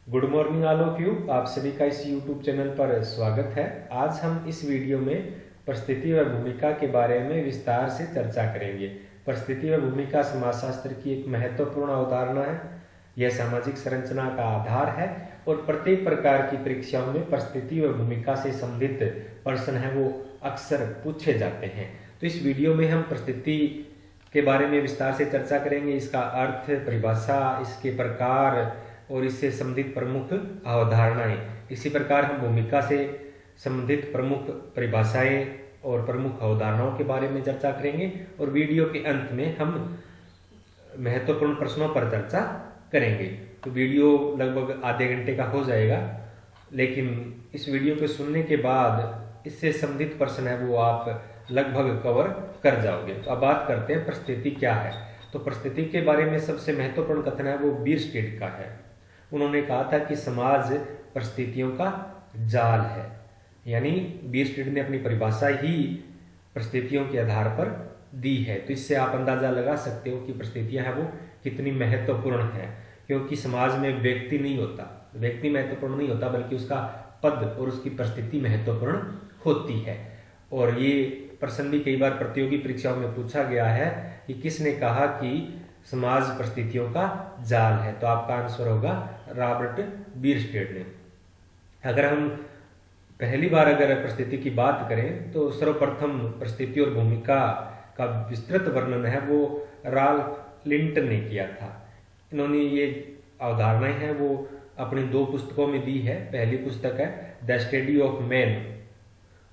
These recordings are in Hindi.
Good morning all of you. आप सभी का इस यूट्यूब चैनल पर स्वागत है। आज हम इस वीडियो में परिस्थिति व भूमिका के बारे में विस्तार से चर्चा करेंगे। परिस्थिति व भूमिका समाजशास्त्र की एक महत्वपूर्ण अवधारणा है। यह सामाजिक संरचना का आधार है और प्रत्येक प्रकार की परीक्षाओं में परिस्थिति व भूमिका से संबंधित प्रश्न है वो अक्सर पूछे जाते हैं। तो इस वीडियो में हम परिस्थिति के बारे में विस्तार से चर्चा करेंगे। इसका अर्थ, परिभाषा, इसके प्रकार और इससे संबंधित प्रमुख अवधारणाएं। इसी प्रकार हम भूमिका से संबंधित प्रमुख परिभाषाएं और प्रमुख अवधारणाओं के बारे में चर्चा करेंगे और वीडियो के अंत में हम महत्वपूर्ण प्रश्नों पर चर्चा करेंगे। तो वीडियो लगभग आधे घंटे का हो जाएगा, लेकिन इस वीडियो को सुनने के बाद इससे संबंधित प्रश्न है वो आप लगभग कवर कर जाओगे। तो अब बात करते हैं परिस्थिति क्या है। तो परिस्थिति के बारे में सबसे महत्वपूर्ण कथन है वो बीयरस्टेड का है। उन्होंने कहा था कि समाज परिस्थितियों का जाल है, यानी बीयरस्टेड ने अपनी परिभाषा ही परिस्थितियों के आधार पर दी है। तो इससे आप अंदाजा लगा सकते हो कि परिस्थितियां हैं वो कितनी महत्वपूर्ण है, क्योंकि समाज में व्यक्ति नहीं होता, व्यक्ति महत्वपूर्ण नहीं होता, बल्कि उसका पद और उसकी परिस्थिति महत्वपूर्ण होती है। और ये प्रश्न भी कई बार प्रतियोगी परीक्षाओं में पूछा गया है कि किसने कहा कि समाज परिस्थितियों का जाल है। तो आपका आंसर होगा रॉबर्ट बीयरस्टेड ने। अगर हम पहली बार परिस्थिति की बात करें तो सर्वप्रथम परिस्थिति और भूमिका का विस्तृत वर्णन है वो राल्फ लिंटन ने किया था। इन्होंने ये अवधारणाएं हैं वो अपनी दो पुस्तकों में दी है। पहली पुस्तक है द स्टडी ऑफ मैन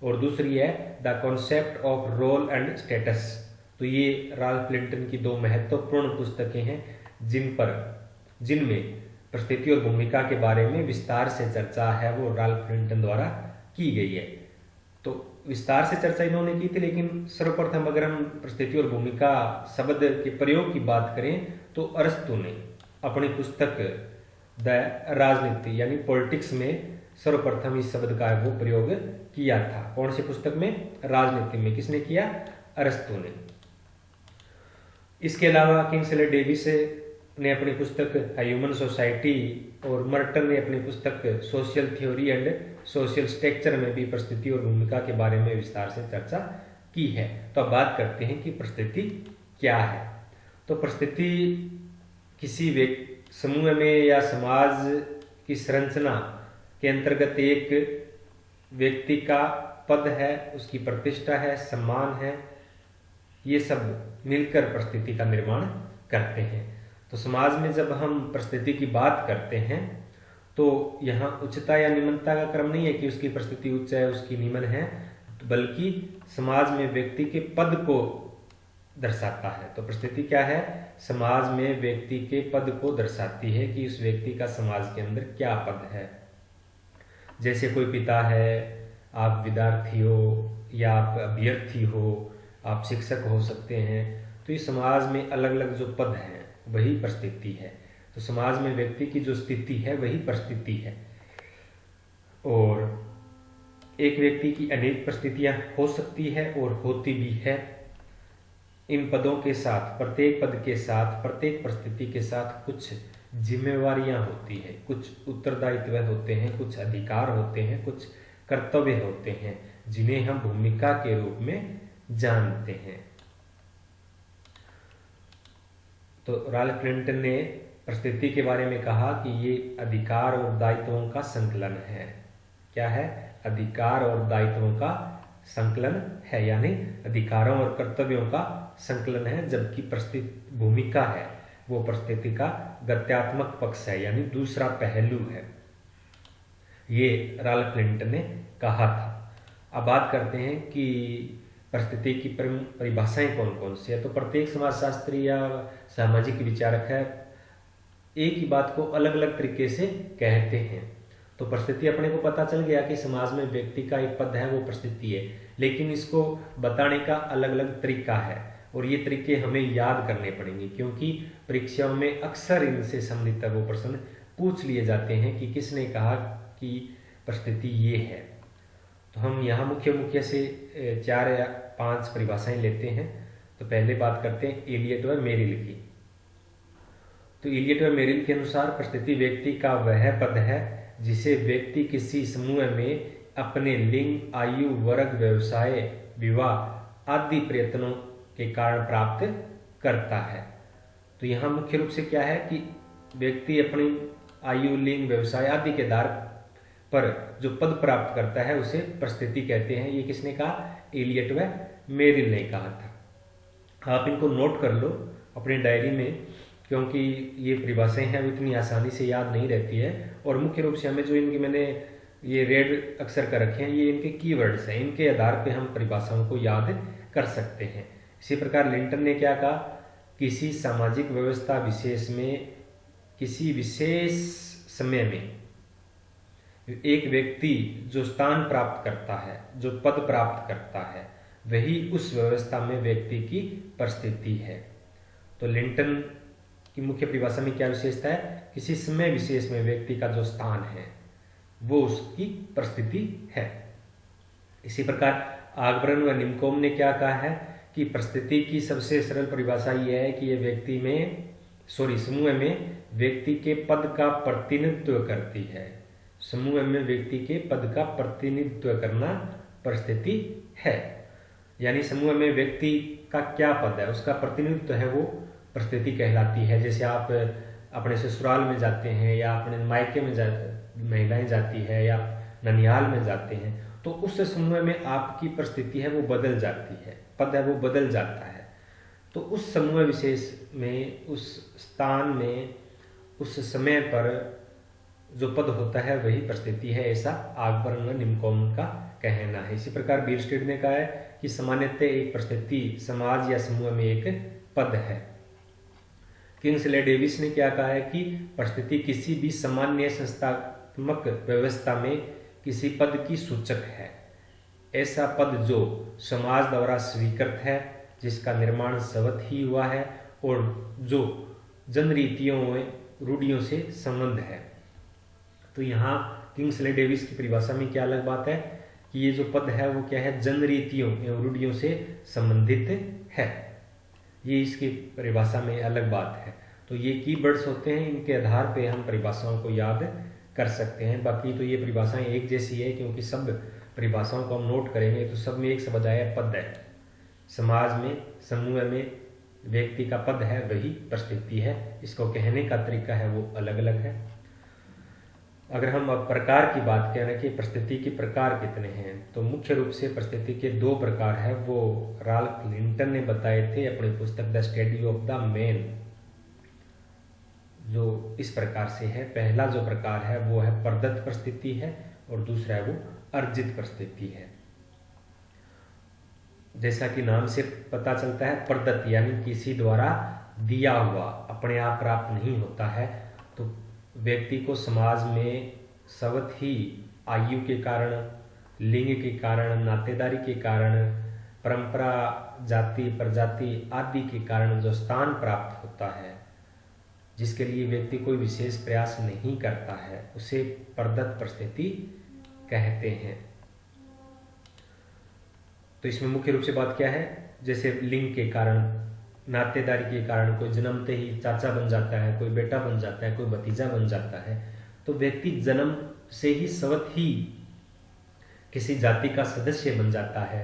और दूसरी है the concept of role and status. तो ये राल्फ लिंटन की दो महत्वपूर्ण पुस्तकें हैं जिनमें परिस्थिति और भूमिका के बारे में विस्तार से चर्चा है वो राल्फ लिंटन द्वारा की गई है। तो विस्तार से चर्चा इन्होंने की थी, लेकिन सर्वप्रथम अगर हम परिस्थिति और भूमिका शब्द के प्रयोग की बात करें तो अरस्तु ने अपनी पुस्तक द राजनीति यानी पॉलिटिक्स में सर्वप्रथम इस शब्द का वो प्रयोग किया था। कौन सी पुस्तक में? राजनीति में। किसने किया? अरस्तु ने। इसके अलावा किंग्सले डेविस ने अपनी पुस्तक ह्यूमन सोसाइटी और मर्टन ने अपनी पुस्तक social theory and social structure में भी परिस्थिति और भूमिका के बारे में विस्तार से चर्चा की है। तो अब बात करते हैं कि परिस्थिति क्या है। तो परिस्थिति किसी समूह में या समाज की संरचना के अंतर्गत एक व्यक्ति का पद है, उसकी प्रतिष्ठा है, सम्मान है, ये सब मिलकर परिस्थिति का निर्माण करते हैं। तो समाज में जब हम परिस्थिति की बात करते हैं तो यहाँ उच्चता या निम्नता का क्रम नहीं है कि उसकी परिस्थिति उच्च है उसकी निम्न है, बल्कि समाज में व्यक्ति के पद को दर्शाता है। तो परिस्थिति क्या है? समाज में व्यक्ति के पद को दर्शाती है कि उस व्यक्ति का समाज के अंदर क्या पद है। जैसे कोई पिता है, आप विद्यार्थी हो या आप अभ्यर्थी हो, आप शिक्षक हो सकते हैं। तो इस समाज में अलग अलग जो पद हैं वही परिस्थिति है। तो समाज में व्यक्ति की जो स्थिति है वही परिस्थिति है। और एक व्यक्ति की अनेक परिस्थितियां हो सकती है और होती भी है। इन पदों के साथ, प्रत्येक पद के साथ, प्रत्येक परिस्थिति के साथ कुछ जिम्मेवारियां होती है, कुछ उत्तरदायित्व होते हैं, कुछ अधिकार होते हैं, कुछ कर्तव्य होते हैं, जिन्हें हम भूमिका के रूप में जानते हैं। तो राल्फ लिंटन ने परिस्थिति के बारे में कहा कि ये अधिकार और दायित्वों का संकलन है। क्या है? अधिकार और दायित्वों का संकलन है, यानी अधिकारों और कर्तव्यों का संकलन है, जबकि परिस्थिति भूमिका है वो परिस्थिति का गत्यात्मक पक्ष है, यानी दूसरा पहलू है। ये राल्फ लिंटन ने कहा था। अब बात करते हैं कि परिस्थिति की परिभाषाएं कौन कौन सी है। तो प्रत्येक समाजशास्त्री या सामाजिक विचारक है एक ही बात को अलग अलग तरीके से कहते हैं। तो परिस्थिति अपने को पता चल गया कि समाज में व्यक्ति का एक पद है वो परिस्थिति है, लेकिन इसको बताने का अलग अलग तरीका है और ये तरीके हमें याद करने पड़ेंगे, क्योंकि परीक्षाओं में अक्सर इनसे संबंधित वो प्रश्न पूछ लिए जाते हैं कि किसने कहा कि परिस्थिति ये है। तो हम यहाँ मुख्य से 4 या 5 परिभाषाएं लेते हैं। तो पहले बात करते हैं एलियट व मेरिल की। तो इलियट व मेरिल के अनुसार परिस्थिति व्यक्ति का वह पद है जिसे व्यक्ति किसी समूह में अपने लिंग, आयु, वर्ग, व्यवसाय, विवाह आदि प्रयत्नों के कारण प्राप्त करता है। तो यहाँ मुख्य रूप से क्या है कि व्यक्ति अपनी आयु, लिंग, व्यवसाय आदि के आधार पर जो पद प्राप्त करता है उसे परिस्थिति कहते हैं। ये किसने कहा? इलियट व मेरिल ने कहा था। आप इनको नोट कर लो अपनी डायरी में, क्योंकि ये परिभाषाएं हैं वो इतनी आसानी से याद नहीं रहती है। और मुख्य रूप से हमें जो इनकी मैंने ये रेड अक्षर कर रखे हैं ये इनके कीवर्ड्स हैं, इनके आधार पे हम परिभाषाओं को याद कर सकते हैं। इसी प्रकार लिंटन ने क्या कहा? किसी सामाजिक व्यवस्था विशेष में किसी विशेष समय में एक व्यक्ति जो स्थान प्राप्त करता है, जो पद प्राप्त करता है, वही उस व्यवस्था में व्यक्ति की परिस्थिति है। तो लिंटन की मुख्य परिभाषा में क्या विशेषता है? किसी समय विशेष में व्यक्ति का जो स्थान है वो उसकी परिस्थिति है। इसी प्रकार आगब्रन व निमकोम ने क्या कहा है कि परिस्थिति की सबसे सरल परिभाषा यह है कि यह समूह में व्यक्ति के पद का प्रतिनिधित्व करती है। समूह में व्यक्ति के पद का प्रतिनिधित्व करना परिस्थिति है। यानी समूह में व्यक्ति का क्या पद है, उसका प्रतिनिधित्व है, वो परिस्थिति कहलाती है। जैसे आप अपने ससुराल में जाते हैं या अपने मायके में महिलाएं जाती है या ननिहाल में जाते हैं, तो उस समूह में आपकी परिस्थिति है वो बदल जाती है, पद है वो बदल जाता है। तो उस समूह विशेष में, उस स्थान में, उस समय पर जो पद होता है वही परिस्थिति है, ऐसा आगब्रन व निमकोम का कहना है। इसी प्रकार बीरस्टेड ने कहा है कि सामान्यतः एक परिस्थिति समाज या समूह में एक पद है। किंग्सले डेविस ने क्या कहा है कि परिस्थिति किसी भी सामान्य संस्थात्मक व्यवस्था में किसी पद की सूचक है। ऐसा पद जो समाज द्वारा स्वीकृत है, जिसका निर्माण स्वतः ही हुआ है और जो जनरीतियों में रूढ़ियों से संबंध है। तो यहाँ किंग्सले डेविस की परिभाषा में क्या अलग बात है कि ये जो पद है वो क्या है? जनरीतियों एवं रूढ़ियों से संबंधित है। ये इसकी परिभाषा में अलग बात है। तो ये कीवर्ड्स होते हैं, इनके आधार पे हम परिभाषाओं को याद कर सकते हैं। बाकी तो ये परिभाषाएं एक जैसी है, क्योंकि सब परिभाषाओं को हम नोट करेंगे तो सब में एक शब्द आया पद है। समाज में, समूह में व्यक्ति का पद है वही परिस्थिति है। इसको कहने का तरीका है वो अलग अलग है। अगर हम अब प्रकार की बात करें कि परिस्थिति के प्रकार कितने हैं, तो मुख्य रूप से परिस्थिति के 2 प्रकार है, वो राल्फ लिंटन ने बताए थे अपनी पुस्तक the study of the man, जो इस प्रकार से है। पहला जो प्रकार है वो है प्रदत्त परिस्थिति है और दूसरा है वो अर्जित परिस्थिति है। जैसा कि नाम से पता चलता है, प्रदत्त यानी किसी द्वारा दिया हुआ, अपने आप प्राप्त नहीं होता है। तो व्यक्ति को समाज में स्वतः ही आयु के कारण, लिंग के कारण, नातेदारी के कारण, परंपरा, जाति, प्रजाति आदि के कारण जो स्थान प्राप्त होता है, जिसके लिए व्यक्ति कोई विशेष प्रयास नहीं करता है, उसे प्रदत्त परिस्थिति कहते हैं। तो इसमें मुख्य रूप से बात क्या है? जैसे लिंग के कारण, नातेदारी के कारण कोई जन्मते ही चाचा बन जाता है, कोई बेटा बन जाता है, कोई भतीजा बन जाता है। तो व्यक्ति जन्म से ही स्वतः ही किसी जाति का सदस्य बन जाता है,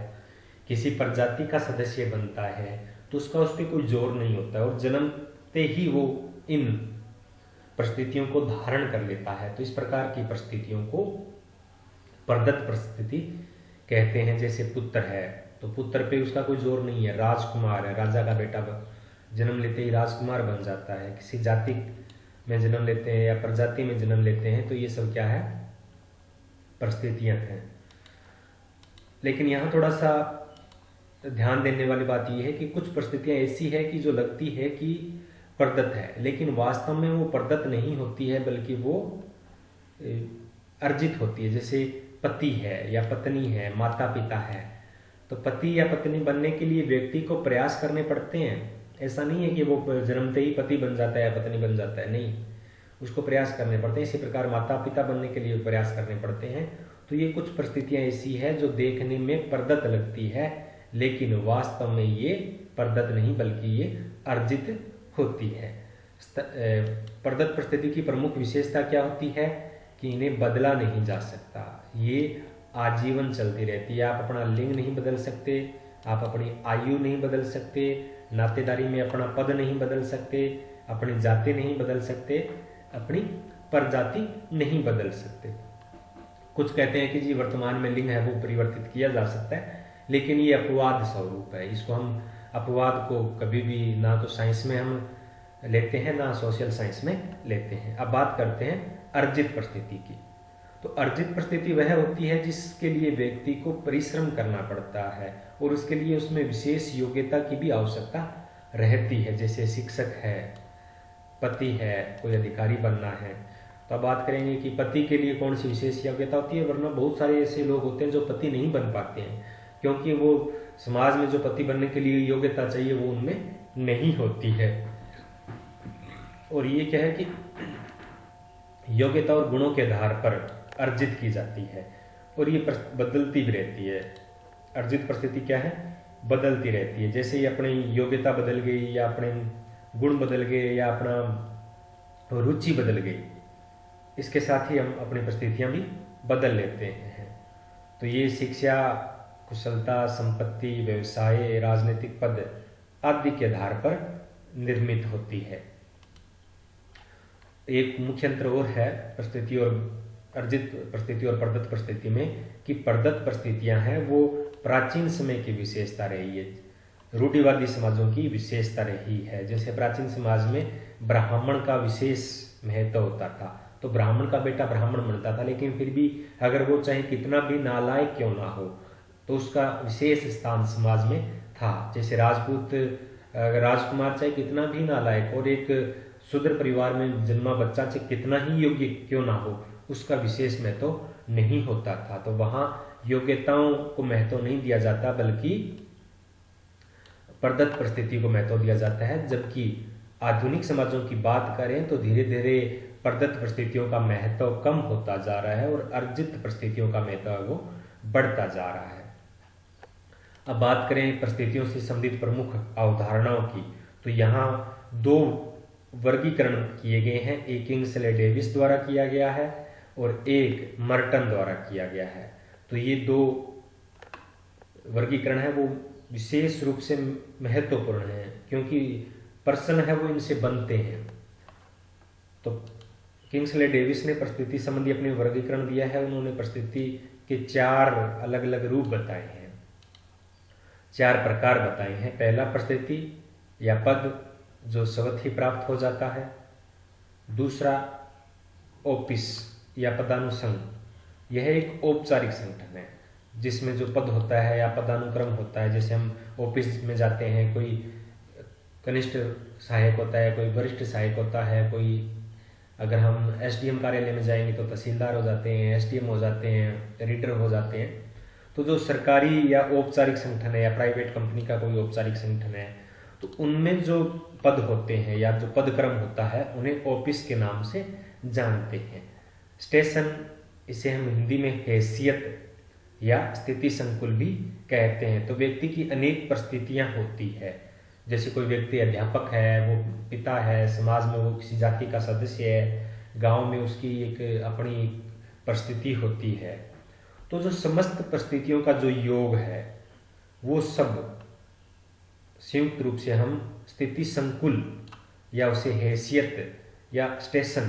किसी प्रजाति का सदस्य बनता है, तो उसका उस पर कोई जोर नहीं होता है और जन्मते ही वो इन परिस्थितियों को धारण कर लेता है। तो इस प्रकार की परिस्थितियों को प्रदत्त परिस्थिति कहते हैं। जैसे पुत्र है तो पुत्र पे उसका कोई जोर नहीं है, राजकुमार है, राजा का बेटा जन्म लेते ही राजकुमार बन जाता है, किसी जाति में जन्म लेते हैं या प्रजाति में जन्म लेते हैं, तो ये सब क्या है? परिस्थितियां हैं। लेकिन यहाँ थोड़ा सा ध्यान देने वाली बात यह है कि कुछ परिस्थितियां ऐसी है कि जो लगती है कि प्रदत्त है, लेकिन वास्तव में वो प्रदत्त नहीं होती है, बल्कि वो अर्जित होती है। जैसे पति है या पत्नी है, माता पिता है, तो पति या पत्नी बनने के लिए व्यक्ति को प्रयास करने पड़ते हैं। ऐसा नहीं है कि वो जन्मते ही पति बन जाता है या पत्नी बन जाता है, नहीं, उसको प्रयास करने पड़ते हैं। इसी प्रकार माता पिता बनने के लिए प्रयास करने पड़ते हैं। तो ये कुछ परिस्थितियां ऐसी है जो देखने में प्रदत्त लगती है, लेकिन वास्तव में ये प्रदत्त नहीं बल्कि ये अर्जित होती है। प्रदत्त परिस्थिति की प्रमुख विशेषता क्या होती है कि इन्हें बदला नहीं जा सकता, ये आजीवन चलती रहती है। आप अपना लिंग नहीं बदल सकते, आप अपनी आयु नहीं बदल सकते, नातेदारी में अपना पद नहीं बदल सकते, अपनी जाति नहीं बदल सकते, अपनी प्रजाति नहीं बदल सकते। कुछ कहते हैं कि जी वर्तमान में लिंग है वो परिवर्तित किया जा सकता है, लेकिन ये अपवाद स्वरूप है। इसको हम अपवाद को कभी भी ना तो साइंस में हम लेते हैं ना सोशल साइंस में लेते हैं। अब बात करते हैं अर्जित परिस्थिति की। तो अर्जित परिस्थिति वह होती है जिसके लिए व्यक्ति को परिश्रम करना पड़ता है और उसके लिए उसमें विशेष योग्यता की भी आवश्यकता रहती है, जैसे शिक्षक है, पति है, कोई अधिकारी बनना है। तो अब बात करेंगे कि पति के लिए कौन सी विशेष योग्यता होती है, वरना बहुत सारे ऐसे लोग होते हैं जो पति नहीं बन पाते हैं क्योंकि वो समाज में जो पति बनने के लिए योग्यता चाहिए वो उनमें नहीं होती है। और ये क्या है कि योग्यता और गुणों के आधार पर अर्जित की जाती है और ये बदलती भी रहती है। अर्जित परिस्थिति क्या है, बदलती रहती है। जैसे ही अपनी योग्यता बदल गई या अपने गुण बदल गए या अपना रुचि बदल गई, इसके साथ ही हम अपनी परिस्थितियां भी बदल लेते हैं। तो ये शिक्षा, कुशलता, संपत्ति, व्यवसाय, राजनीतिक पद आदि के आधार पर निर्मित होती है। एक मुख्य अंतर और है परिस्थिति और अर्जित परिस्थिति और प्रदत्त परिस्थिति में कि प्रदत्त परिस्थितियां हैं वो प्राचीन समय की विशेषता रही है, रूढ़िवादी समाजों की विशेषता रही है। जैसे प्राचीन समाज में ब्राह्मण का विशेष महत्व होता था, तो ब्राह्मण का बेटा ब्राह्मण बनता था, लेकिन फिर भी अगर वो चाहे कितना भी नालायक क्यों ना हो तो उसका विशेष स्थान समाज में था। जैसे राजपूत राजकुमार चाहे कितना भी नालायक और एक शूद्र परिवार में जन्मा बच्चा चाहे कितना ही योग्य क्यों ना हो, उसका विशेष महत्व नहीं होता था। तो वहां योग्यताओं को महत्व नहीं दिया जाता बल्कि प्रदत्त परिस्थिति को महत्व दिया जाता है। जबकि आधुनिक समाजों की बात करें तो धीरे धीरे प्रदत्त परिस्थितियों का महत्व कम होता जा रहा है और अर्जित परिस्थितियों का महत्व वो बढ़ता जा रहा है। अब बात करें परिस्थितियों से संबंधित प्रमुख अवधारणाओं की, तो यहाँ दो वर्गीकरण किए गए हैं, एक किंग्सले डेविस द्वारा किया गया है और एक मर्टन द्वारा किया गया है। तो ये दो वर्गीकरण है वो विशेष रूप से महत्वपूर्ण है क्योंकि पर्सन है वो इनसे बनते हैं। तो किंग्सले डेविस ने परिस्थिति संबंधी अपने वर्गीकरण दिया है। उन्होंने परिस्थिति के 4 अलग अलग रूप बताए हैं, 4 प्रकार बताए हैं। पहला परिस्थिति या पद जो स्वतः ही प्राप्त हो जाता है। दूसरा ओपिस या पदानुसंग, यह एक औपचारिक संगठन है जिसमें जो पद होता है या पदानुक्रम होता है। जैसे हम ऑफिस में जाते हैं, कोई कनिष्ठ सहायक होता है, कोई वरिष्ठ सहायक होता है, कोई अगर हम एसडीएम कार्यालय में जाएंगे तो तहसीलदार हो जाते हैं, एसडीएम हो जाते हैं, रीडर हो जाते हैं। तो जो सरकारी या औपचारिक संगठन है या प्राइवेट कंपनी का कोई औपचारिक संगठन है तो उनमें जो पद होते हैं या जो पदक्रम होता है उन्हें ऑफिस के नाम से जानते हैं। स्टेशन, इसे हम हिंदी में हैसियत या स्थिति संकुल भी कहते हैं। तो व्यक्ति की अनेक परिस्थितियां होती है। जैसे कोई व्यक्ति अध्यापक है, वो पिता है, समाज में वो किसी जाति का सदस्य है, गांव में उसकी एक अपनी परिस्थिति होती है। तो जो समस्त परिस्थितियों का जो योग है वो सब संयुक्त रूप से हम स्थिति संकुल या उसे हैसियत या स्टेशन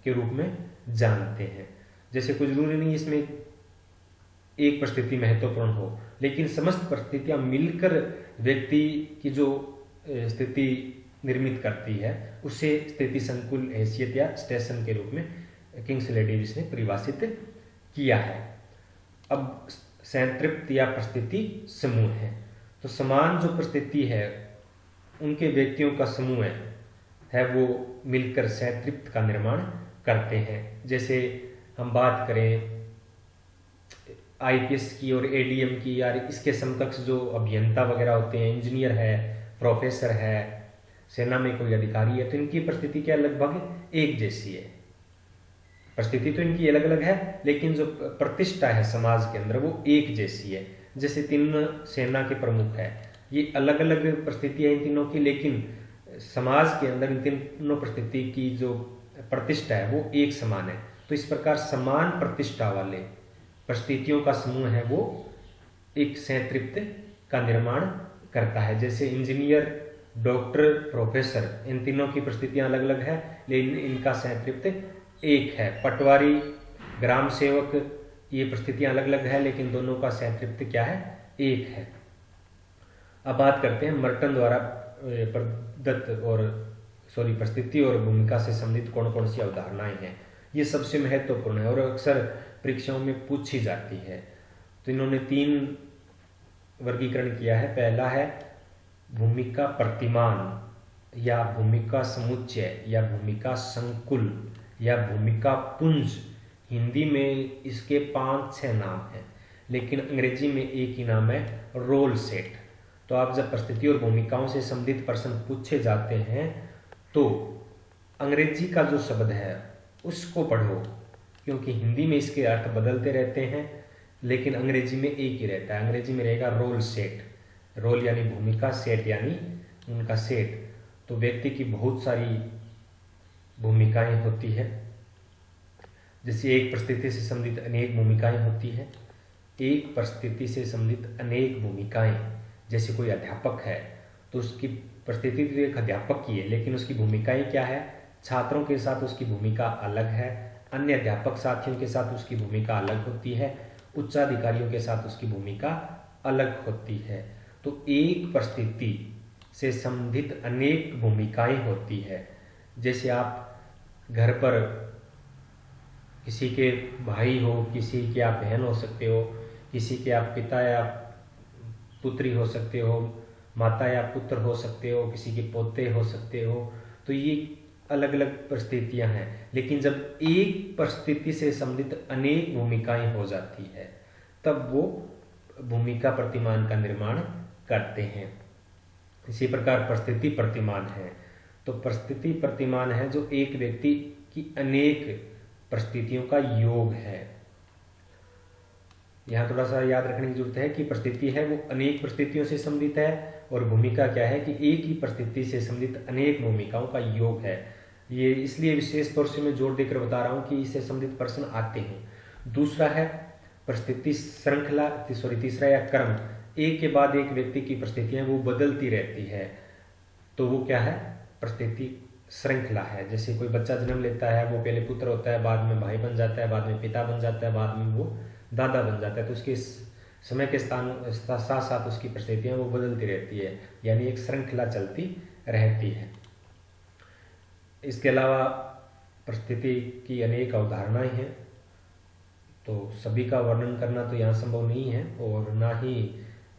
के रूप में जानते हैं। जैसे कोई जरूरी नहीं इसमें एक परिस्थिति महत्वपूर्ण हो, लेकिन समस्त परिस्थितियां मिलकर व्यक्ति की जो स्थिति निर्मित करती है उसे स्थिति संकुल, हैसियत या स्टेशन के रूप में किंग्सले डेविस ने परिभाषित किया है। अब संतृप्त या परिस्थिति समूह है। तो समान जो परिस्थिति है उनके व्यक्तियों का समूह है वो मिलकर संतृप्त का निर्माण करते हैं। जैसे हम बात करें आईपीएस की और एडीएम की, यार इसके समकक्ष जो अभियंता वगैरह होते हैं, इंजीनियर है, प्रोफेसर है, सेना में कोई अधिकारी है, तो इनकी परिस्थिति क्या लगभग एक जैसी है। परिस्थिति तो इनकी अलग अलग है लेकिन जो प्रतिष्ठा है समाज के अंदर वो एक जैसी है। जैसे 3 सेना के प्रमुख है, ये अलग अलग परिस्थितियां इन तीनों की, लेकिन समाज के अंदर इन तीनों परिस्थिति की जो प्रतिष्ठा है वो एक समान है। तो इस प्रकार समान प्रतिष्ठा वाले परिस्थितियों का समूह है वो एक संतृप्ति का निर्माण करता है। जैसे इंजीनियर, डॉक्टर, प्रोफेसर, इन तीनों की परिस्थितियां अलग अलग है लेकिन इनका संतृप्ति एक है। पटवारी, ग्राम सेवक, ये परिस्थितियां अलग अलग है लेकिन दोनों का संतृप्ति क्या है, एक है। अब बात करते हैं मर्टन द्वारा प्रदत्त परिस्थिति और भूमिका से संबंधित कौन कौन सी अवधारणाएं हैं। ये सबसे महत्वपूर्ण है और अक्सर परीक्षाओं में पूछी जाती है। तो इन्होंने 3 वर्गीकरण किया है। पहला है भूमिका प्रतिमान या भूमिका समुच्चय या भूमिका संकुल या भूमिका पुंज। हिंदी में इसके 5-6 नाम हैं लेकिन अंग्रेजी में एक ही नाम है, रोल सेट। तो आप जब परिस्थिति और भूमिकाओं से संबंधित प्रश्न पूछे जाते हैं तो अंग्रेजी का जो शब्द है उसको पढ़ो, क्योंकि हिंदी में इसके अर्थ बदलते रहते हैं लेकिन अंग्रेजी में एक ही रहता है। अंग्रेजी में रहेगा रोल सेट। रोल यानी भूमिका, सेट यानी उनका सेट। तो व्यक्ति की बहुत सारी भूमिकाएं होती है। जैसे एक परिस्थिति से संबंधित अनेक भूमिकाएं होती है। एक परिस्थिति से संबंधित अनेक भूमिकाएं, जैसे कोई अध्यापक है तो उसकी परिस्थिति तो एक अध्यापक की है लेकिन उसकी भूमिकाएं क्या है, छात्रों के साथ उसकी भूमिका अलग है, अन्य अध्यापक साथियों के साथ उसकी भूमिका अलग होती है, उच्चाधिकारियों के साथ उसकी भूमिका अलग होती है। तो एक परिस्थिति से संबंधित अनेक भूमिकाएं होती है। जैसे आप घर पर किसी के भाई हो, किसी के आप बहन हो सकते हो, किसी के आप पिता या पुत्री हो सकते हो, माता या पुत्र हो सकते हो, किसी के पोते हो सकते हो। तो ये अलग अलग परिस्थितियां हैं। लेकिन जब एक परिस्थिति से संबंधित अनेक भूमिकाएं हो जाती है तब वो भूमिका प्रतिमान का निर्माण करते हैं। इसी प्रकार परिस्थिति प्रतिमान है। तो परिस्थिति प्रतिमान है जो एक व्यक्ति की अनेक परिस्थितियों का योग है। यहाँ थोड़ा सा याद रखने की जरूरत है कि परिस्थिति है वो अनेक परिस्थितियों से संबंधित है और भूमिका क्या है कि एक ही परिस्थिति से संबंधित अनेक भूमिकाओं का योग है। ये इसलिए विशेष तौर से मैं जोर देकर बता रहा हूँ कि इससे संबंधित प्रश्न आते हैं। दूसरा है परिस्थिति श्रृंखला, तीसरा या क्रम। एक के बाद एक व्यक्ति की परिस्थितियां वो बदलती रहती है तो वो क्या है, परिस्थिति श्रृंखला है। जैसे कोई बच्चा जन्म लेता है, वो पहले पुत्र होता है, बाद में भाई बन जाता है, बाद में पिता बन जाता है, बाद में वो दादा बन जाता है। तो उसके समय के साथ साथ उसकी परिस्थितियां वो बदलती रहती है, यानी एक श्रृंखला चलती रहती है। इसके अलावा परिस्थिति की अनेक अवधारणाएं हैं तो सभी का वर्णन करना तो यहाँ संभव नहीं है और ना ही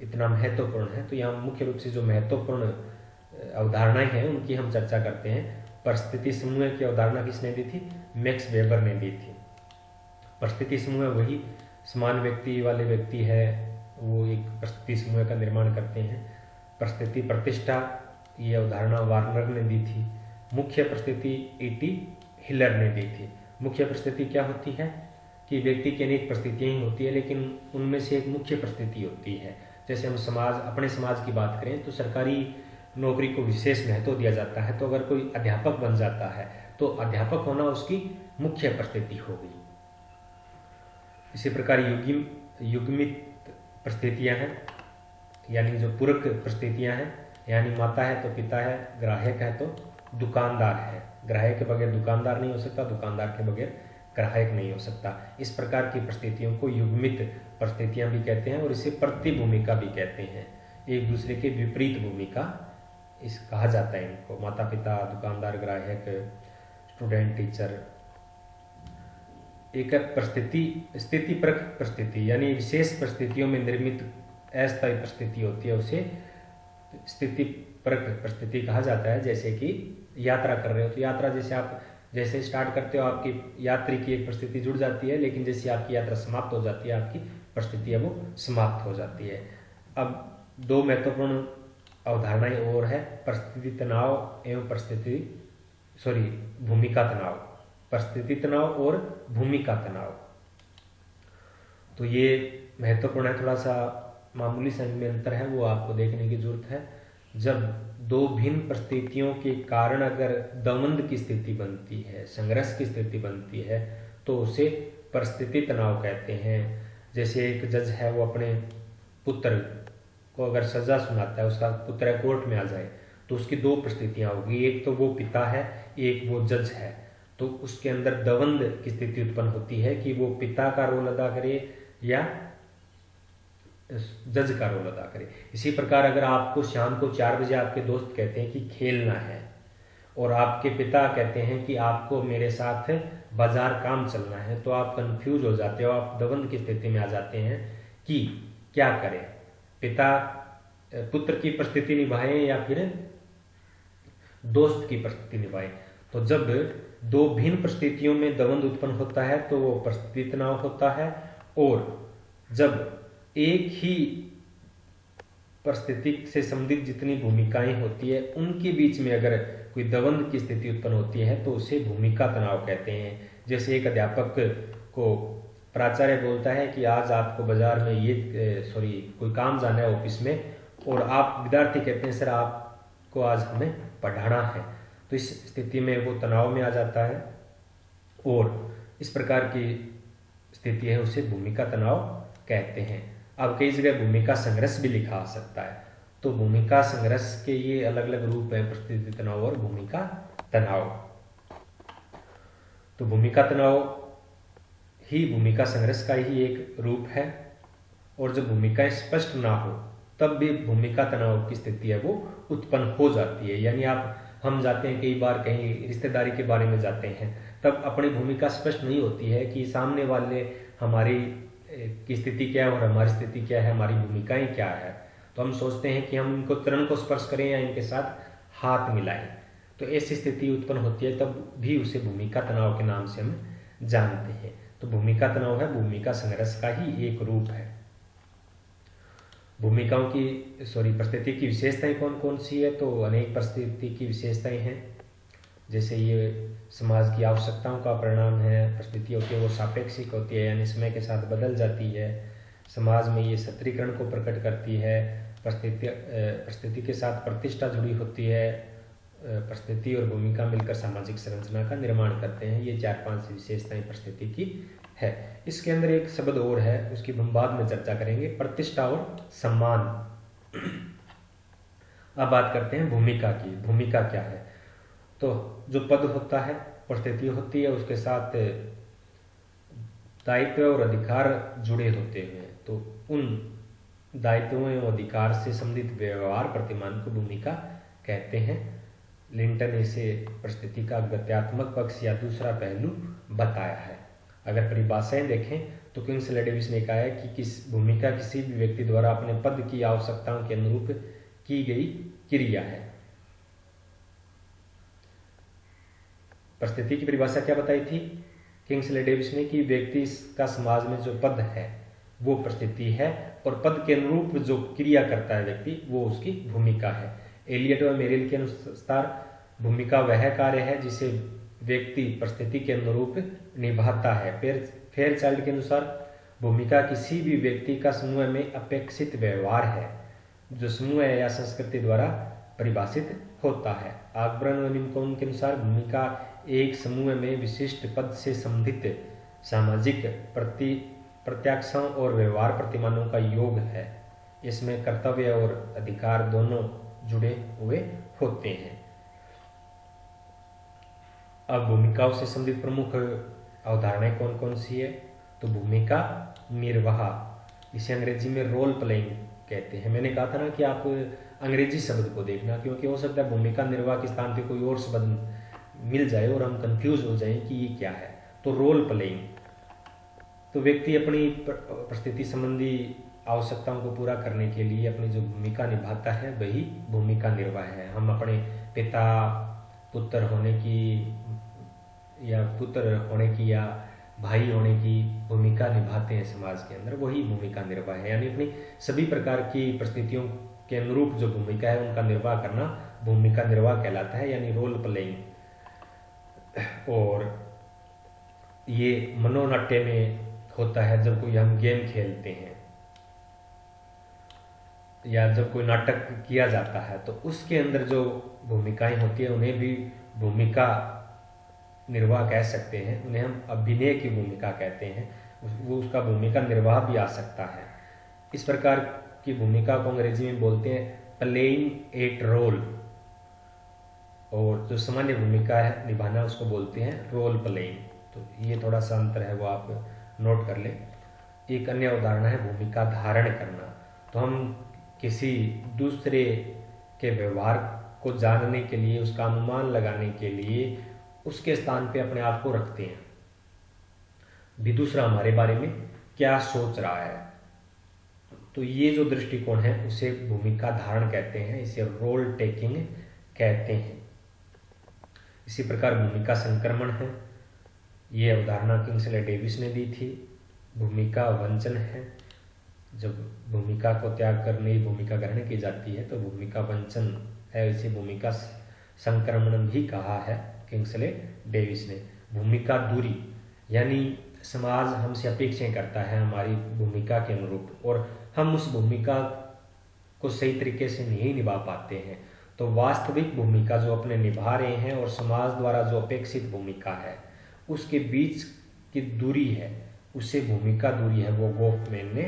इतना महत्वपूर्ण है। तो यहाँ मुख्य रूप से जो महत्वपूर्ण अवधारणाएं हैं उनकी हम चर्चा करते हैं। परिस्थिति समूह की अवधारणा किसने दी थी, मैक्स वेबर ने दी थी। परिस्थिति समूह वही समान व्यक्ति वाले व्यक्ति है, वो एक परिस्थिति समूह का निर्माण करते हैं। परिस्थिति प्रतिष्ठा, ये अवधारणा वार्नर ने दी थी। मुख्य परिस्थिति E.T. हिलर ने दी थी। मुख्य परिस्थिति क्या होती है कि व्यक्ति की अनेक परिस्थितियां ही होती है लेकिन उनमें से एक मुख्य परिस्थिति होती है। जैसे हम अपने समाज की बात करें तो सरकारी नौकरी को विशेष महत्व दिया जाता है। तो अगर कोई अध्यापक बन जाता है तो अध्यापक होना उसकी मुख्य परिस्थिति होगी। इसी प्रकार युग्मित परिस्थितियां हैं, यानी जो पूरक परिस्थितियां हैं, यानी माता है तो पिता है, ग्राहक है तो दुकानदार है। ग्राहक के बगैर दुकानदार नहीं हो सकता, दुकानदार के बगैर ग्राहक नहीं हो सकता। इस प्रकार की परिस्थितियों को युग्मित परिस्थितियां भी कहते हैं और इसे प्रतिभूमिका भी कहते हैं। एक दूसरे के विपरीत भूमिका इस कहा जाता है इनको। माता पिता, दुकानदार, ग्राहक, स्टूडेंट, टीचर। एक स्थितिपरक परिस्थिति, यानी विशेष परिस्थितियों में निर्मित अस्थायी परिस्थिति होती है, उसे स्थितिपरक परिस्थिति कहा जाता है। जैसे कि यात्रा कर रहे हो तो यात्रा जैसे स्टार्ट करते हो आपकी यात्री की एक परिस्थिति जुड़ जाती है, लेकिन जैसे आपकी यात्रा समाप्त हो जाती है आपकी परिस्थिति है वो समाप्त हो जाती है। अब 2 महत्वपूर्ण अवधारणाएं और है, परिस्थिति तनाव एवं भूमिका तनाव। परिस्थिति तनाव और भूमिका तनाव, तो ये महत्वपूर्ण है। थोड़ा सा मामूली सा इनमें अंतर है, वो आपको देखने की जरूरत है। जब दो भिन्न परिस्थितियों के कारण अगर द्वंद्व की स्थिति बनती है, संघर्ष की स्थिति बनती है, तो उसे परिस्थिति तनाव कहते हैं। जैसे एक जज है, वो अपने पुत्र को अगर सजा सुनाता है, उसका पुत्र कोर्ट में आ जाए, तो उसकी दो परिस्थितियां होगी, एक तो वो पिता है, एक वो जज है। तो उसके अंदर द्वंद्व की स्थिति उत्पन्न होती है कि वो पिता का रोल अदा करे या जज का रोल अदा करे। इसी प्रकार अगर आपको शाम को 4 बजे आपके दोस्त कहते हैं कि खेलना है, और आपके पिता कहते हैं कि आपको मेरे साथ बाजार काम चलना है, तो आप कंफ्यूज हो जाते हो, आप द्वंद्व की स्थिति में आ जाते हैं कि क्या करें, पिता पुत्र की परिस्थिति निभाएं या फिर दोस्त की परिस्थिति निभाएं। तो जब दो भिन्न परिस्थितियों में द्वंद्व उत्पन्न होता है तो वो परिस्थिति तनाव होता है। और जब एक ही परिस्थिति से संबंधित जितनी भूमिकाएं होती है उनके बीच में अगर कोई द्वंद्व की स्थिति उत्पन्न होती है तो उसे भूमिका तनाव कहते हैं। जैसे एक अध्यापक को प्राचार्य बोलता है कि आज आपको बाजार में कोई काम जाना है ऑफिस में, और आप विद्यार्थी कहते हैं सर आपको आज हमें पढ़ाना है, तो इस स्थिति में वो तनाव में आ जाता है। और इस प्रकार की स्थिति है उसे भूमिका तनाव कहते हैं। अब कई जगह भूमिका संघर्ष भी लिखा आ सकता है। तो भूमिका संघर्ष के ये अलग अलग रूप हैं, परिस्थिति तनाव और भूमिका तनाव। तो भूमिका तनाव ही भूमिका संघर्ष का ही एक रूप है। और जब भूमिकाएं स्पष्ट ना हो तब भी भूमिका तनाव की स्थिति है वो उत्पन्न हो जाती है। यानी हम जाते हैं कई बार कहीं रिश्तेदारी के बारे में जाते हैं, तब अपनी भूमिका स्पष्ट नहीं होती है कि सामने वाले हमारी की स्थिति क्या है और हमारी स्थिति क्या है, हमारी भूमिकाएं क्या है। तो हम सोचते हैं कि हम इनको चरण को स्पर्श करें या इनके साथ हाथ मिलाएं। तो ऐसी स्थिति उत्पन्न होती है, तब भी उसे भूमिका तनाव के नाम से हम जानते हैं। तो भूमिका तनाव है भूमिका संघर्ष का ही एक रूप है। परिस्थिति की विशेषताएं कौन कौन सी है? तो अनेक परिस्थिति की विशेषताएं हैं। जैसे ये समाज की आवश्यकताओं का परिणाम है। परिस्थिति होती है वो सापेक्षिक होती है, यानी समय के साथ बदल जाती है। समाज में ये सत्रीकरण को प्रकट करती है। परिस्थिति के साथ प्रतिष्ठा जुड़ी होती है। परिस्थिति और भूमिका मिलकर सामाजिक संरचना का निर्माण करते हैं। ये 4-5 विशेषताएं परिस्थिति की है। इसके अंदर एक शब्द और है, उसकी हम बाद में चर्चा करेंगे, प्रतिष्ठा और सम्मान। अब बात करते हैं भूमिका की। भूमिका क्या है? तो जो पद होता है, परिस्थिति होती है, उसके साथ दायित्व और अधिकार जुड़े होते हैं। तो उन दायित्वों एवं अधिकार से संबंधित व्यवहार प्रतिमान को भूमिका कहते हैं। लिंटन ने इसे परिस्थिति का गत्यात्मक पक्ष या दूसरा पहलू बताया है। अगर परिभाषाएं देखें तो किंग्सले डेविस ने कहा है कि भूमिका किसी भी व्यक्ति द्वारा अपने पद की आवश्यकताओं के अनुरूप की गई क्रिया है। परिस्थिति की परिभाषा क्या बताई थी किंग्सले डेविस ने? कि व्यक्ति का समाज में जो पद है वो परिस्थिति है, और पद के अनुरूप जो क्रिया करता है व्यक्ति वो उसकी भूमिका है। एलियट और मेरिल के अनुसार भूमिका वह कार्य है जिसे व्यक्ति परिस्थिति के अनुरूप निभाता है। फेयरचाइल्ड के अनुसार भूमिका किसी भी व्यक्ति का समूह में अपेक्षित व्यवहार है जो समूह या संस्कृति द्वारा परिभाषित होता है। आकबर्न और लिंकन के अनुसार भूमिका एक समूह में विशिष्ट पद से संबंधित सामाजिक प्रत्याक्षों और व्यवहार प्रतिमानों का योग है। इसमें कर्तव्य और अधिकार दोनों जुड़े हुए होते हैं। अब भूमिकाओं से संबंधित प्रमुख अवधारणाएं कौन कौन सी है? तो भूमिका निर्वाह, इसे अंग्रेजी में रोल प्लेइंग कहते हैं। मैंने कहा था ना कि आप अंग्रेजी शब्द को देखना, क्योंकि हो सकता है भूमिका निर्वाह के स्थान पे कोई और शब्द मिल जाए और हम कंफ्यूज हो जाएं कि ये क्या है। तो रोल प्लेइंग, तो व्यक्ति अपनी परिस्थिति संबंधी आवश्यकताओं को पूरा करने के लिए अपनी जो भूमिका निभाता है वही भूमिका निर्वाह है। हम अपने पिता पुत्र होने की या भाई होने की भूमिका निभाते हैं समाज के अंदर, वही भूमिका निर्वाह है। यानी अपनी सभी प्रकार की परिस्थितियों के अनुरूप जो भूमिका है उनका निर्वाह करना भूमिका निर्वाह कहलाता है, यानी रोल प्लेइंग। और ये मनोनाट्य में होता है जब कोई हम गेम खेलते हैं। या जब कोई नाटक किया जाता है तो उसके अंदर जो भूमिकाएं होती है उन्हें भी भूमिका निर्वाह कह सकते हैं, उन्हें हम अभिनय की भूमिका कहते हैं। वो उसका भूमिका निर्वाह भी आ सकता है। इस प्रकार की भूमिका को अंग्रेजी में बोलते हैं प्लेइंग एट रोल, और जो सामान्य भूमिका है निभाना उसको बोलते हैं रोल प्लेइंग। तो ये थोड़ा सा अंतर है, वो आप नोट कर लें। एक अन्य उदाहरण है भूमिका धारण करना। तो हम किसी दूसरे के व्यवहार को जानने के लिए, उसका अनुमान लगाने के लिए उसके स्थान पे अपने आप को रखते हैं, भी दूसरा हमारे बारे में क्या सोच रहा है। तो ये जो दृष्टिकोण है उसे भूमिका धारण कहते हैं, इसे रोल टेकिंग कहते हैं। इसी प्रकार भूमिका संक्रमण है, ये अवधारणा किंग्सले डेविस ने दी थी। भूमिका वंचन है, जब भूमिका को त्याग कर नई भूमिका ग्रहण की जाती है तो भूमिका वंचन है, इसे भूमिका संक्रमण भी कहा है किंग्सले डेविस ने। भूमिका दूरी, यानी समाज हमसे अपेक्षाएं करता है हमारी भूमिका के अनुरूप, और हम उस भूमिका को सही तरीके से नहीं निभा पाते हैं। तो वास्तविक भूमिका जो अपने निभा रहे हैं और समाज द्वारा जो अपेक्षित भूमिका है उसके बीच की दूरी है, उसे भूमिका दूरी है, वो गोफमैन ने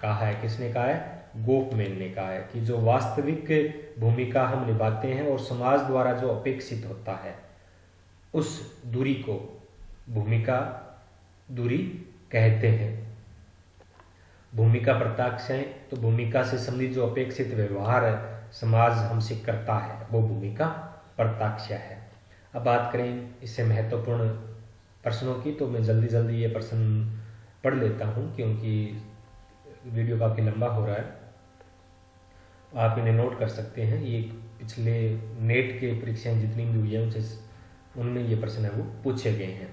कहा है। किसने कहा है? गोफमैन ने कहा है कि जो वास्तविक भूमिका हम निभाते हैं और समाज द्वारा जो अपेक्षित होता है उस दूरी को भूमिका दूरी कहते हैं। भूमिका प्रत्याक्षाएं, तो भूमिका से संबंधित जो अपेक्षित व्यवहार समाज हमसे करता है वो भूमिका प्रत्याक्षा है। अब बात करें इससे महत्वपूर्ण प्रश्नों की, तो मैं जल्दी जल्दी ये प्रश्न पढ़ लेता हूँ क्योंकि वीडियो काफ़ी लंबा हो रहा है। आप इन्हें नोट कर सकते हैं। ये पिछले नेट के परीक्षाएं जितनी भी हुई हैं उनमें ये प्रश्न है वो पूछे गए हैं।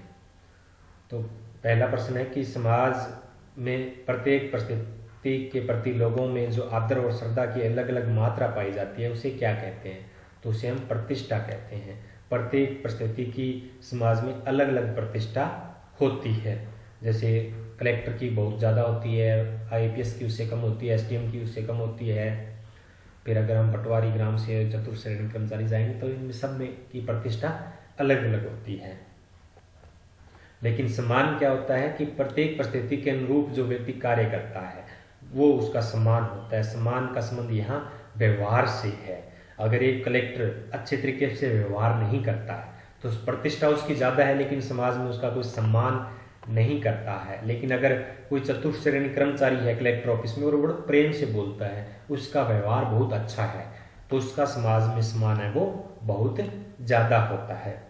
तो पहला प्रश्न है कि समाज में प्रत्येक परिस्थिति के प्रति लोगों में जो आदर और श्रद्धा की अलग अलग मात्रा पाई जाती है उसे क्या कहते हैं? तो उसे हम प्रतिष्ठा कहते हैं। प्रत्येक परिस्थिति की समाज में अलग अलग प्रतिष्ठा होती है। जैसे कलेक्टर की बहुत ज़्यादा होती है, आईपीएस की उससे कम होती है, एसडीएम की उससे कम होती है। फिर अगर हम पटवारी ग्राम से चतुर्थ श्रेणी कर्मचारी जाएंगे तो इनमें सब में की प्रतिष्ठा अलग अलग होती है। लेकिन सम्मान क्या होता है कि प्रत्येक परिस्थिति के अनुरूप जो व्यक्ति कार्य करता है वो उसका सम्मान होता है। सम्मान का संबंध यहाँ व्यवहार से है। अगर एक कलेक्टर अच्छे तरीके से व्यवहार नहीं करता है तो प्रतिष्ठा उसकी ज़्यादा है लेकिन समाज में उसका कोई सम्मान नहीं करता है। लेकिन अगर कोई चतुर्थ श्रेणी कर्मचारी है कलेक्टर ऑफिस में और बड़े प्रेम से बोलता है, उसका व्यवहार बहुत अच्छा है, तो उसका समाज में सम्मान है वो बहुत ज़्यादा होता है।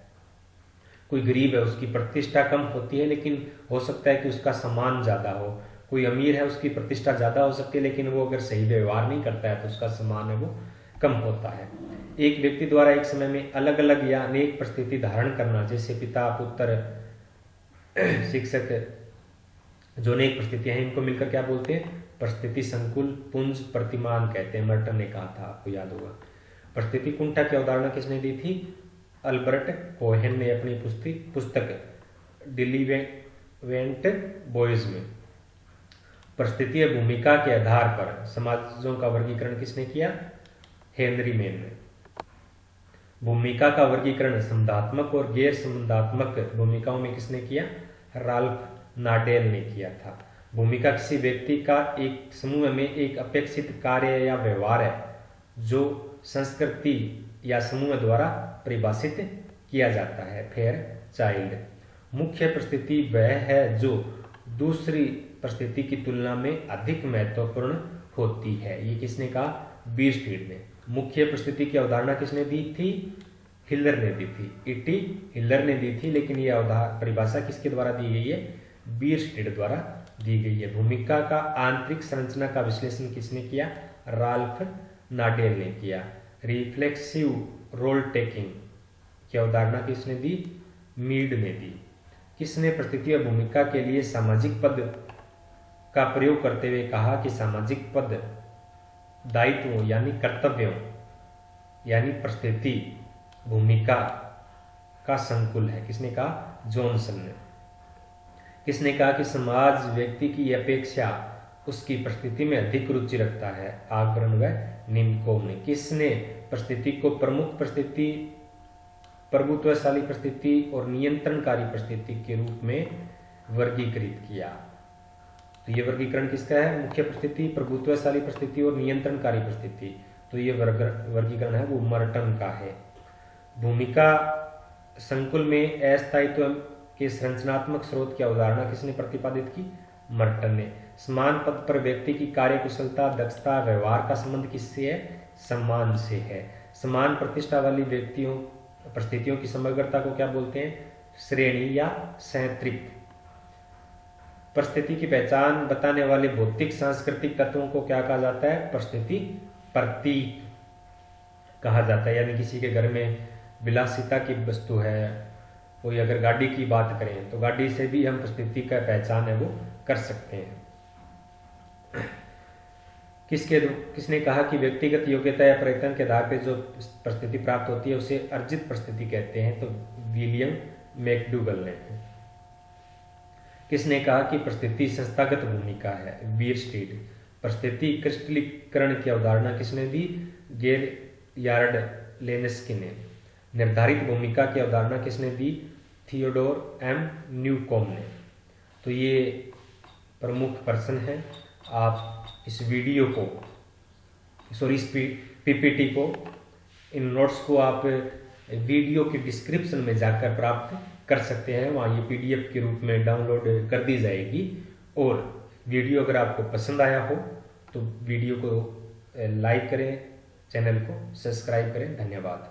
कोई गरीब है उसकी प्रतिष्ठा कम होती है लेकिन हो सकता है कि उसका सम्मान ज़्यादा हो। कोई अमीर है उसकी प्रतिष्ठा ज़्यादा हो सकती है लेकिन वो अगर सही व्यवहार नहीं करता है तो उसका सम्मान है वो कम होता है। एक व्यक्ति द्वारा एक समय में अलग अलग या अनेक परिस्थिति धारण करना, जैसे पिता पुत्र शिक्षक, जो अनेक परिस्थितियां हैं इनको मिलकर क्या बोलते हैं? परिस्थिति संकुल पुंज प्रतिमान कहते हैं। मर्टन ने कहा था, आपको याद होगा। परिस्थिति कुंठा की अवधारणा किसने दी थी? अल्बर्ट कोहेन ने अपनी पुस्तक डिलीवेंट बॉयज में। परिस्थितीय भूमिका के आधार पर समाजों का वर्गीकरण किसने किया? हेनरी मैन ने। भूमिका का वर्गीकरण संबंधात्मक और गैर संबंधात्मक भूमिकाओं में किसने किया? राल्फ नाडेल ने किया था। भूमिका किसी व्यक्ति का एक समूह में एक अपेक्षित कार्य या व्यवहार है जो संस्कृति या समूह द्वारा परिभाषित किया जाता है। Fair child. मुख्य परिस्थिति वह है जो दूसरी परिस्थिति की तुलना में अधिक महत्वपूर्ण होती है। ये किसने कहा? बीयरस्टीड ने। मुख्य परिस्थिति की अवधारणा किसने दी थी? हिलर ने दी थी। इटी हिलर ने दी थी, लेकिन यह परिभाषा किसके द्वारा दी गई है? बीयरस्टीड द्वारा दी गई है। भूमिका का आंतरिक संरचना का विश्लेषण किसने किया? राल्फ नाडेल ने किया। रिफ्लेक्सिव रोल टेकिंग की अवधारणा किसने दी? मीड ने दी। किसने परिस्थिति और भूमिका के लिए सामाजिक पद का प्रयोग करते हुए कहा कि सामाजिक पद दायित्वों यानी कर्तव्यों यानी परिस्थिति भूमिका का संकुल है? किसने कहा? जॉनसन ने। किसने कहा कि समाज व्यक्ति की अपेक्षा उसकी परिस्थिति में अधिक रुचि रखता है। आकबर्न व निम्कोव ने किसने परिस्थिति को प्रमुख परिस्थिति, प्रभुत्वशाली परिस्थिति और नियंत्रणकारी परिस्थिति के रूप में वर्गीकृत किया? तो ये वर्गीकरण किसका है? मुख्य परिस्थिति, प्रभुत्वशाली परिस्थिति और नियंत्रणकारी परिस्थिति। तो ये वर्गीकरण है वो मर्टन का है। भूमिका संकुल में अस्थायित्व के संरचनात्मक स्रोत की अवधारणा किसने प्रतिपादित की? मर्टन ने। समान पद पर व्यक्ति की कार्यकुशलता, दक्षता, व्यवहार का संबंध किससे है? सम्मान से है। समान प्रतिष्ठा वाली व्यक्तियों परिस्थितियों की समग्रता को क्या बोलते हैं? श्रेणी या सहतृप्त। परिस्थिति की पहचान बताने वाले भौतिक सांस्कृतिक तत्वों को क्या कहा जाता है? परिस्थिति प्रतीक कहा जाता है। यानी किसी के घर में विलासिता की वस्तु है, कोई अगर गाड़ी की बात करें तो गाड़ी से भी हम परिस्थिति का पहचान है वो कर सकते हैं। किसने कहा कि व्यक्तिगत योग्यता या प्रयत्न के आधार पर जो परिस्थिति प्राप्त होती है उसे अर्जित परिस्थिति कहते हैं? तो विलियम मैकडूगल ने। किसने कहा कि परिस्थिति संस्थागत भूमिका है? बीयरस्टीड। परिस्थिति क्रिस्टलीकरण की अवधारणा किसने दी? गेरयार्ड लेनिस्की ने। निर्धारित भूमिका की अवधारणा किसने दी? थियोडोर एम न्यूकोम ने। तो ये प्रमुख प्रश्न है। आप इस वीडियो को इस पीपीटी को, इन नोट्स को आप वीडियो के डिस्क्रिप्शन में जाकर प्राप्त कर सकते हैं। वहाँ ये पीडीएफ के रूप में डाउनलोड कर दी जाएगी। और वीडियो अगर आपको पसंद आया हो तो वीडियो को लाइक करें, चैनल को सब्सक्राइब करें। धन्यवाद।